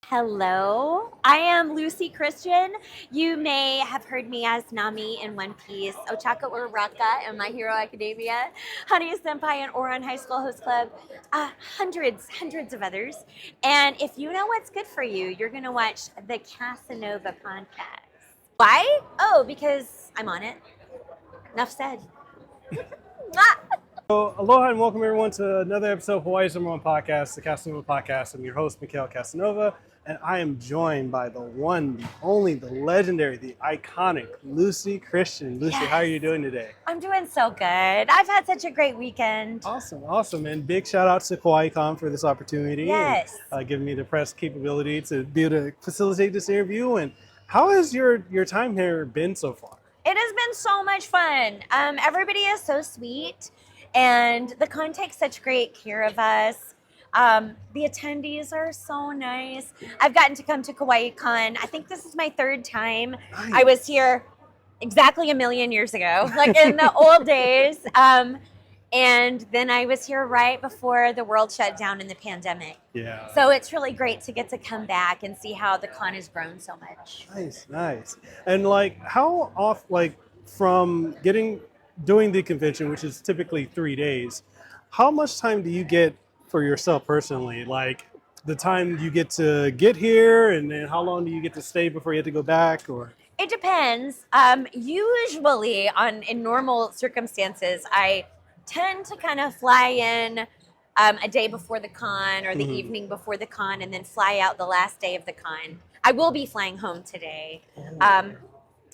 Hello, I am Luci Christian. You may have heard me as Nami in One Piece, Ochako, Ururaka in My Hero Academia, Honey Senpai in Ouran High School Host Club, hundreds of others. And if you know what's good for you, you're going to watch the Kasanova Podcast. Why? Oh, because I'm on it. Enough said. So, aloha and welcome everyone to another episode of Hawaii's #1 podcast, the Kasanova Podcast. I'm your host, Mekel Kasanova, and I am joined by the one, the only, the legendary, the iconic Luci Christian. Luci, Yes. How are you doing today? I'm doing so good. I've had such a great weekend. Awesome. And big shout out to KawaiiCon for this opportunity. Yes. And giving me the press capability to be able to facilitate this interview. And how has your time here been so far? It has been so much fun. Everybody is so sweet. And the con takes such great care of us. The attendees are so nice. I've gotten to come to KawaiiCon. I think this is my third time. Nice. I was here exactly a million years ago, like in the old days. And then I was here right before the world shut down in the pandemic. Yeah. So it's really great to get to come back and see how the con has grown so much. Nice. And how off, from doing the convention, which is typically 3 days, how much time do you get for yourself personally? Like the time you get to get here, and then how long do you get to stay before you have to go back? Or It depends. Usually in normal circumstances, I tend to kind of fly in a day before the con or the evening before the con and then fly out the last day of the con. I will be flying home today.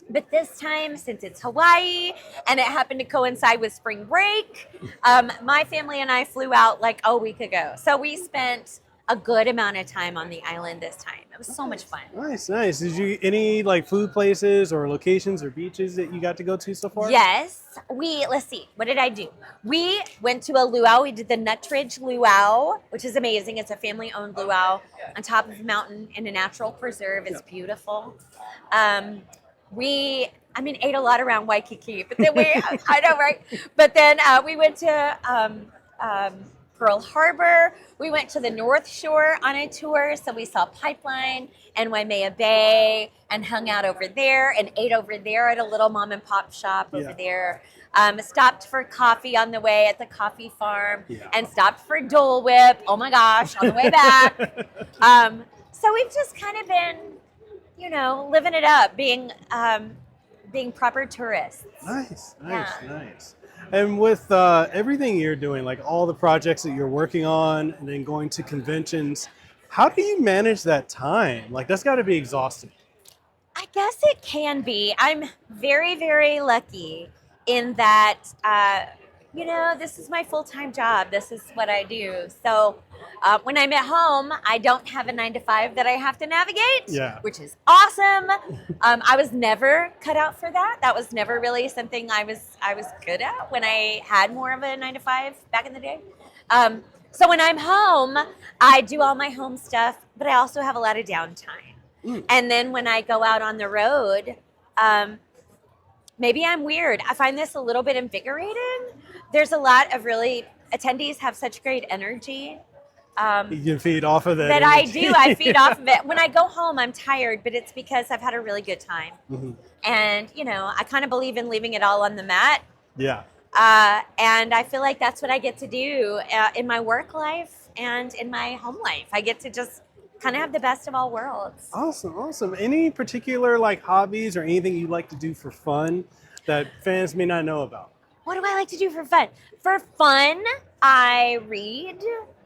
But this time, since it's Hawaii and it happened to coincide with spring break, my family and I flew out like a week ago. So we spent a good amount of time on the island this time. It was so much fun. Nice. Did you any food places or locations or beaches that you got to go to so far? Yes. Let's see, what did I do? We went to a luau. We did the Nutridge Luau, which is amazing. It's a family-owned luau on top of a mountain in a natural preserve. It's beautiful. We ate a lot around Waikiki, but then I know, right? But then we went to Pearl Harbor. We went to the North Shore on a tour. So we saw Pipeline and Waimea Bay and hung out over there and ate over there at a little mom and pop shop over there. Stopped for coffee on the way at the coffee farm and stopped for Dole Whip. Oh my gosh, on the way back. So we've just kind of been, living it up, being proper tourists. Nice. Yeah. And with everything you're doing, like all the projects that you're working on and then going to conventions, how do you manage that time? That's got to be exhausting. I guess it can be. I'm very, very lucky in that, this is my full-time job. This is what I do. So when I'm at home, I don't have a 9-to-5 that I have to navigate, which is awesome. I was never cut out for that. That was never really something I was good at when I had more of a 9-to-5 back in the day. So when I'm home, I do all my home stuff, but I also have a lot of downtime. And then when I go out on the road, maybe I'm weird. I find this a little bit invigorating. There's a lot of attendees have such great energy. You can feed off of that. That energy. I feed off of it. When I go home, I'm tired, but it's because I've had a really good time. And, I kind of believe in leaving it all on the mat. Yeah. And I feel like that's what I get to do in my work life and in my home life. I get to just kind of have the best of all worlds. Awesome. Any particular hobbies or anything you like to do for fun that fans may not know about? What do I like to do for fun? For fun, I read.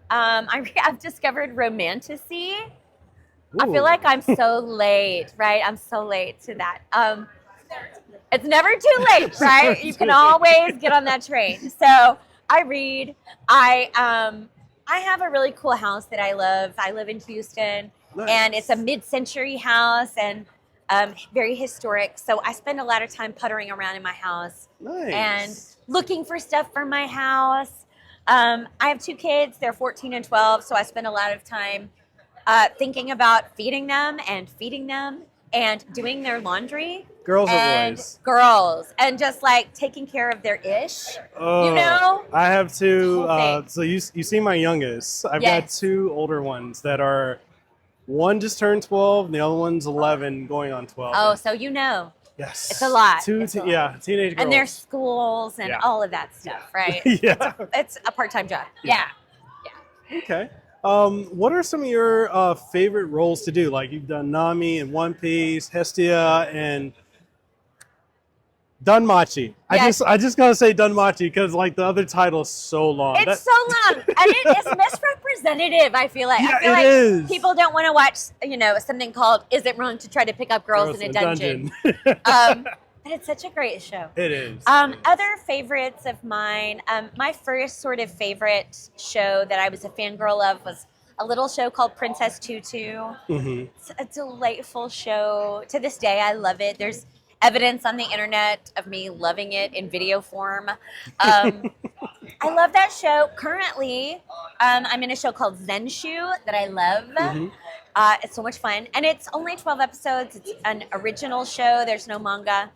I've discovered romantasy. Ooh. I feel like I'm so late, right? I'm so late to that. It's never too late, right? You can always get on that train. So I read. I have a really cool house that I love. I live in Houston, and it's a mid-century house and very historic. So I spend a lot of time puttering around in my house and looking for stuff for my house. I have 2 kids. They're 14 and 12. So I spend a lot of time thinking about feeding them and doing their laundry. Girls or boys? Girls. And just taking care of their ish. I have 2. So you see my youngest. I've got 2 older ones that are One just turned 12, and the other one's 11, going on 12. Oh, so you know. Yes. It's a lot. Yeah, teenage girls. And their schools and all of that stuff, right? Yeah. It's a part-time job. Yeah. Okay. What are some of your favorite roles to do? Like you've done Nami and One Piece, Hestia, and Dunmachi. Yes. I just gotta say Dunmachi because like the other title is so long. It's so long, and it's misrepresentative. I feel like. Yeah, I feel it like is. people don't want to watch, something called "Is It Wrong to Try to Pick Up Girls in a Dungeon?" But it's such a great show. It is. Other favorites of mine. My first sort of favorite show that I was a fangirl of was a little show called Princess Tutu. Mm-hmm. It's a delightful show. To this day, I love it. There's evidence on the internet of me loving it in video form. I love that show. Currently, I'm in a show called Zenshu that I love. Mm-hmm. It's so much fun. And it's only 12 episodes. It's an original show. There's no manga.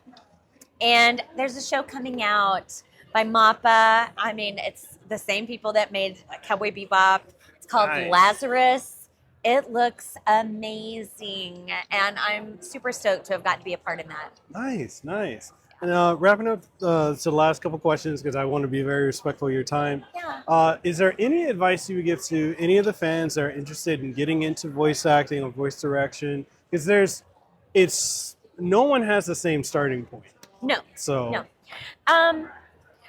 And there's a show coming out by MAPPA. I mean, it's the same people that made Cowboy Bebop. It's called Nice. Lazarus. It looks amazing. And I'm super stoked to have got to be a part of that. Nice. And wrapping up to the last couple questions because I want to be very respectful of your time. Yeah. Is there any advice you would give to any of the fans that are interested in getting into voice acting or voice direction? Because no one has the same starting point. No. So No.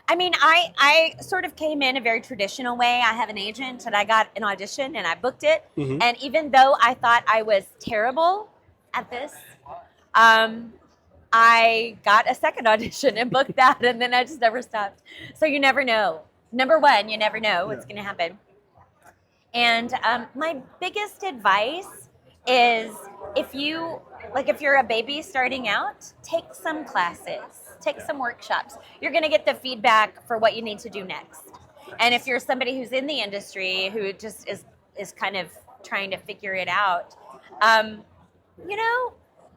I mean, I sort of came in a very traditional way. I have an agent and I got an audition and I booked it. Mhm. And even though I thought I was terrible at this, I got a second audition and booked that, and then I just never stopped. So you never know. Number one, you never know what's going to happen. And my biggest advice is if you're a baby starting out, take some classes, take some workshops. You're going to get the feedback for what you need to do next. And if you're somebody who's in the industry who just is kind of trying to figure it out,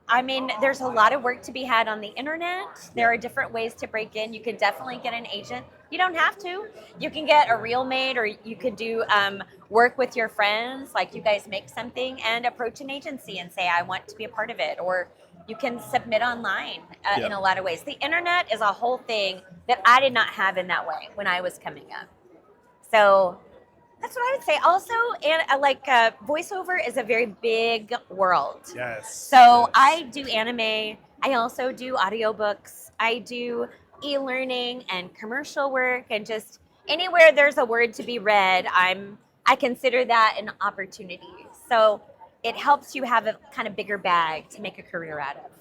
I mean, there's a lot of work to be had on the internet. There are different ways to break in. You can definitely get an agent. You don't have to. You can get a reel made, or you could do work with your friends, like you guys make something and approach an agency and say, I want to be a part of it. Or you can submit online in a lot of ways. The internet is a whole thing that I did not have in that way when I was coming up. So that's what I would say. Also, and voiceover is a very big world. Yes. So yes. I do anime. I also do audiobooks. I do e-learning and commercial work, and just anywhere there's a word to be read, I consider that an opportunity. So it helps you have a kind of bigger bag to make a career out of.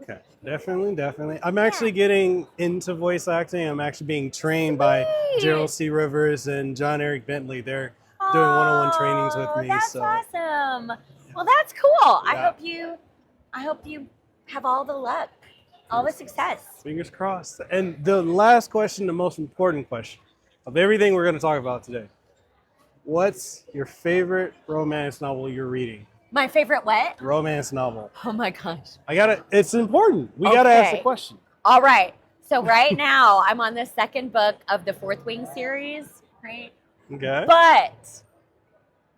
Okay, definitely. I'm actually getting into voice acting. I'm actually being trained by Gerald C. Rivers and John Eric Bentley. They're doing one-on-one trainings with me. That's so awesome. Well, that's cool. Yeah. I hope you have all the luck, all the success. Fingers crossed. And the last question, the most important question of everything we're going to talk about today. What's your favorite romance novel you're reading? My favorite what? Romance novel. Oh my gosh. It's important. We got to ask the question. All right. So right now I'm on the second book of the Fourth Wing series, right? Okay. But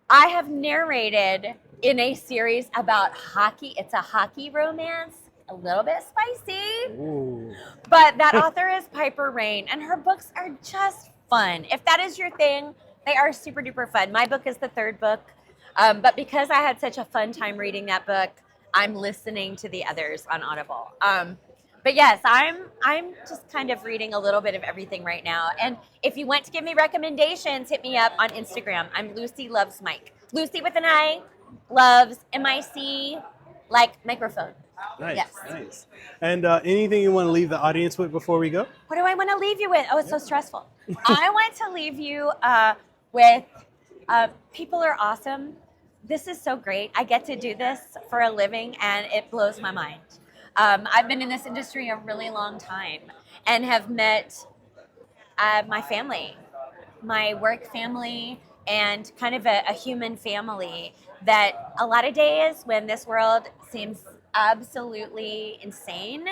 I have narrated in a series about hockey. It's a hockey romance, a little bit spicy. Ooh. But that author is Piper Rain, and her books are just fun. If that is your thing, they are super duper fun. My book is the third book. But because I had such a fun time reading that book, I'm listening to the others on Audible. But yes, I'm just kind of reading a little bit of everything right now. And if you want to give me recommendations, hit me up on Instagram. I'm Luci Loves Mike. Luci with an I, loves, M-I-C, like microphone. Nice, Yes. nice. And anything you want to leave the audience with before we go? What do I want to leave you with? Oh, it's so stressful. I want to leave you with people are awesome. This is so great. I get to do this for a living, and it blows my mind. I've been in this industry a really long time and have met my family, my work family, and kind of a human family that a lot of days when this world seems absolutely insane,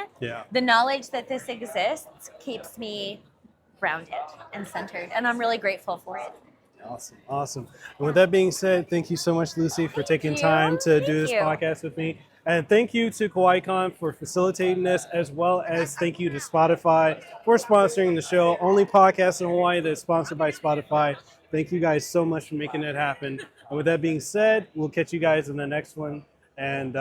the knowledge that this exists keeps me grounded and centered, and I'm really grateful for it. Awesome. And with that being said, thank you so much, Luci, for taking time to do this podcast with me. And thank you to KawaiiCon for facilitating this, as well as thank you to Spotify for sponsoring the show. Only podcast in Hawaii that's sponsored by Spotify. Thank you guys so much for making it happen. And with that being said, we'll catch you guys in the next one. And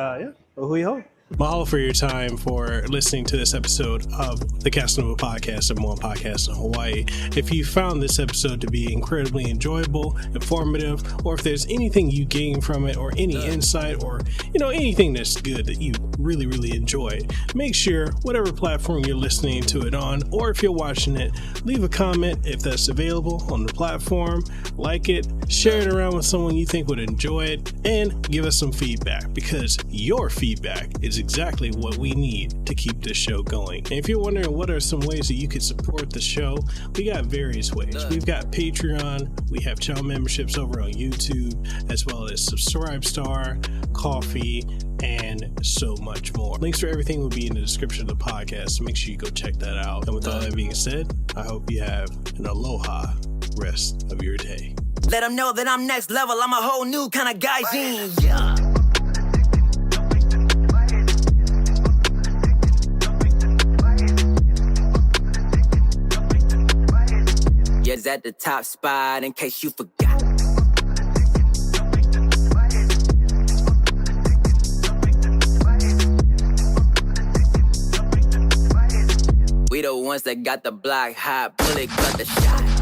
hui ho. Mahalo for your time for listening to this episode of the Kasanova Podcast, number one podcast in Hawaii. If you found this episode to be incredibly enjoyable, informative, or if there's anything you gain from it, or any insight, or anything that's good that you really, really enjoy, make sure whatever platform you're listening to it on, or if you're watching it, leave a comment if that's available on the platform, like it, share it around with someone you think would enjoy it, and give us some feedback, because your feedback is exactly what we need to keep this show going. And if you're wondering what are some ways that you could support the show, we got various ways. We've got Patreon, we have channel memberships over on YouTube, as well as Subscribestar, Coffee, and so much more. Links for everything will be in the description of the podcast, so make sure you go check that out. And with all that being said, I hope you have an aloha rest of your day. Let them know that I'm next level. I'm a whole new kind of guy. Yeah. Yes, at the top spot in case you forgot. We the ones that got the block hot, bullet got the shot.